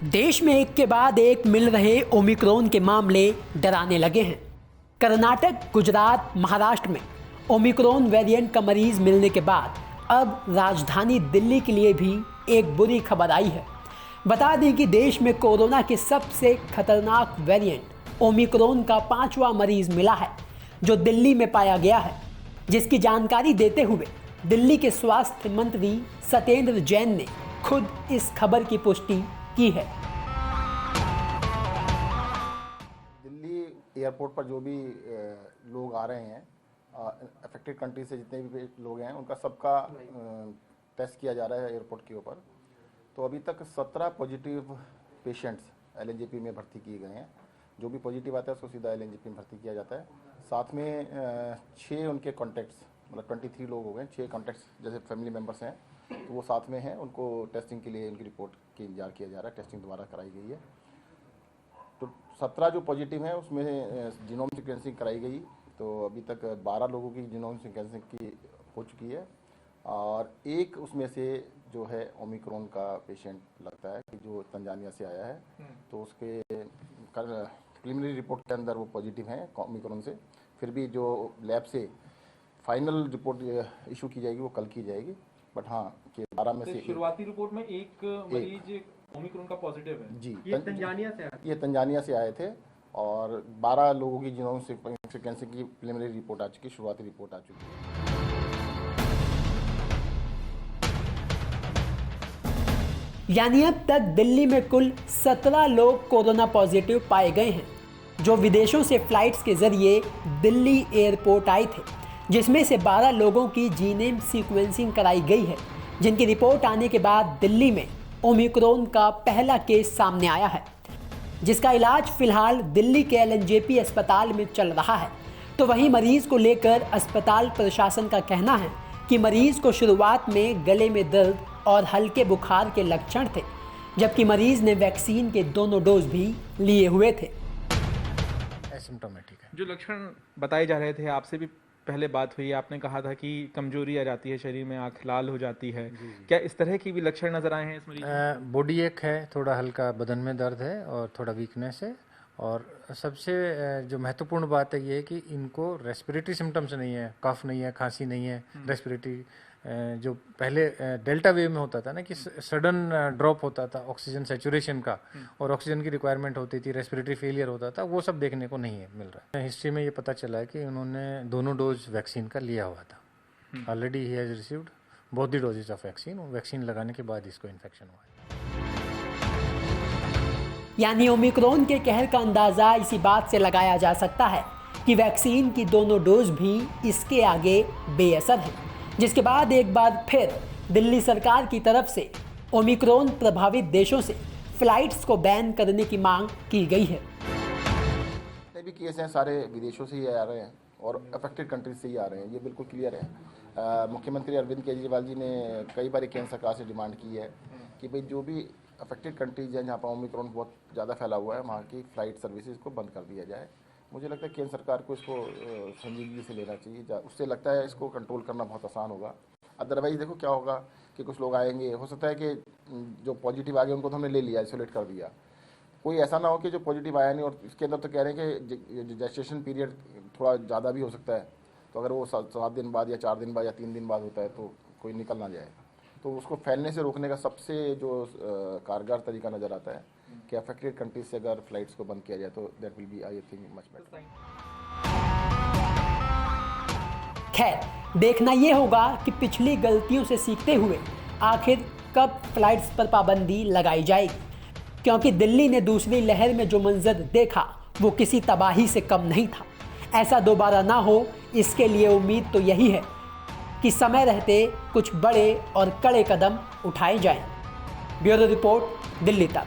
देश में एक के बाद एक मिल रहे ओमिक्रॉन के मामले डराने लगे हैं। कर्नाटक, गुजरात, महाराष्ट्र में ओमिक्रॉन वेरिएंट का मरीज मिलने के बाद अब राजधानी दिल्ली के लिए भी एक बुरी खबर आई है। बता दें कि देश में कोरोना के सबसे खतरनाक वेरिएंट ओमिक्रॉन का 5वां मरीज मिला है, जो दिल्ली में पाया गया है, जिसकी जानकारी देते हुए दिल्ली के स्वास्थ्य मंत्री सत्येंद्र जैन ने खुद इस खबर की पुष्टि की है। दिल्ली एयरपोर्ट पर जो भी लोग आ रहे हैं, अफेक्टेड कंट्री से जितने भी लोग हैं, उनका सबका टेस्ट किया जा रहा है एयरपोर्ट के ऊपर। तो अभी तक 17 पॉजिटिव पेशेंट्स एलएनजेपी में भर्ती किए गए हैं। जो भी पॉजिटिव आता है उसको सीधा एलएनजेपी में भर्ती किया जाता है। साथ में 6 उनके कॉन्टैक्ट्स, मतलब 23 लोग हो गए, 6 कॉन्टैक्ट्स जैसे फैमिली मेम्बर्स हैं, तो वो साथ में हैं। उनको टेस्टिंग के लिए उनकी रिपोर्ट की इंतजार किया जा रहा है। टेस्टिंग दोबारा कराई गई है। तो 17 जो पॉजिटिव हैं उसमें जीनोम सीक्वेंसिंग कराई गई। तो अभी तक 12 लोगों की जीनोम सीक्वेंसिंग की हो चुकी है, और एक उसमें से जो है ओमिक्रॉन का पेशेंट लगता है कि जो तंजानिया से आया है। तो उसके प्रिलिमिनरी रिपोर्ट के अंदर वो पॉजिटिव हैं ओमिक्रॉन से। फिर भी जो लैब से फाइनल रिपोर्ट इशू की जाएगी वो कल की जाएगी। बट हाँ, कि 12 में से शुरुआती रिपोर्ट में एक मरीज ओमिक्रॉन का पॉजिटिव है जी। ये तंजानिया से आए, ये तंजानिया से आए थे, और 12 लोगों की जीनोम सीक्वेंसिंग की प्रिलिमिनरी रिपोर्ट आ चुकी है, शुरुआती रिपोर्ट आ चुकी है। यानी अब तक दिल्ली में कुल 17 लोग कोरोना पॉजिटिव पाए गए हैं, जो विदेशों से फ्लाइट्स के जरिए दिल्ली एयरपोर्ट आए थे, जिसमें से 12 लोगों की जीनोम सीक्वेंसिंग कराई गई है, जिनकी रिपोर्ट आने के बाद दिल्ली में ओमिक्रॉन का पहला केस सामने आया है, जिसका इलाज फिलहाल दिल्ली के एलएनजेपी अस्पताल में चल रहा है। तो वहीं मरीज को लेकर अस्पताल प्रशासन का कहना है कि मरीज को शुरुआत में गले में दर्द और हल्के बुखार के लक्षण थे, जबकि मरीज ने वैक्सीन के दोनों डोज भी लिए हुए थे। एसिम्प्टोमेटिक है। जो लक्षण बताए जा रहे थे, आपसे भी पहले बात हुई, आपने कहा था कि कमजोरी आ जाती है शरीर में, आंख लाल हो जाती है। क्या इस तरह की भी लक्षण नजर आए हैं इस मरीज में? बॉडी एक है, थोड़ा हल्का बदन में दर्द है और थोड़ा वीकनेस है। और सबसे जो महत्वपूर्ण बात है ये है कि इनको रेस्पिरेटरी सिम्टम्स नहीं है, कफ नहीं है, खांसी नहीं है। रेस्पिरेटरी जो पहले डेल्टा वेव में होता था ना कि सडन ड्रॉप होता था ऑक्सीजन सैचुरेशन का, और ऑक्सीजन की रिक्वायरमेंट होती थी, रेस्पिरेटरी फेलियर होता था, वो सब देखने को नहीं है मिल रहा है। हिस्ट्री में ये पता चला है कि उन्होंने दोनों डोज वैक्सीन का लिया हुआ था। Already he has received both the doses of vaccine. Vaccine लगाने के बाद इसको इन्फेक्शन हुआ है। यानी ओमिक्रॉन के कहर का अंदाजा इसी बात से लगाया जा सकता है कि वैक्सीन की दोनों डोज भी इसके आगे बेअसर है, जिसके बाद एक बार फिर दिल्ली सरकार की तरफ से ओमिक्रॉन प्रभावित देशों से फ्लाइट्स को बैन करने की मांग की गई है। जितने भी केस हैं सारे विदेशों से ही आ रहे हैं और अफेक्टेड कंट्रीज से ही आ रहे हैं, ये बिल्कुल क्लियर है। मुख्यमंत्री अरविंद केजरीवाल जी ने कई बार केंद्र सरकार से डिमांड की है कि भाई जो भी अफेक्टेड कंट्रीज हैं जहाँ पर ओमिक्रॉन बहुत ज़्यादा फैला हुआ है, वहाँ की फ़्लाइट सर्विसेज को बंद कर दिया जाए। मुझे लगता है केंद्र सरकार को इसको संजीदगी से लेना चाहिए। उससे लगता है इसको कंट्रोल करना बहुत आसान होगा। अदरवाइज़ देखो क्या होगा कि कुछ लोग आएंगे, हो सकता है कि जो पॉजिटिव आ गए उनको तो हमने ले लिया, आइसोलेट कर दिया। कोई ऐसा ना हो कि जो पॉजिटिव आया नहीं, और इसके अंदर तो कह रहे हैं कि जेस्टेशन पीरियड थोड़ा ज़्यादा भी हो सकता है। तो अगर वो 7 दिन बाद या 4 दिन बाद या 3 दिन बाद होता है तो कोई निकल ना जाए। तो उसको फैलने से रोकने का सबसे जो कारगर तरीका नज़र आता है कि अफेक्टेड कंट्रीज से अगर फ्लाइट्स को बंद किया जाए तो that will be I think much better. खैर, देखना ये होगा कि पिछली गलतियों से सीखते हुए आखिर कब फ्लाइट्स पर पाबंदी लगाई जाएगी, क्योंकि दिल्ली ने दूसरी लहर में जो मंजर देखा वो किसी तबाही से कम नहीं था। ऐसा दोबारा ना हो, इसके लिए उम्मीद तो यही है कि समय रहते कुछ बड़े और कड़े कदम उठाए जाएं। ब्यूरो रिपोर्ट, दिल्ली तक।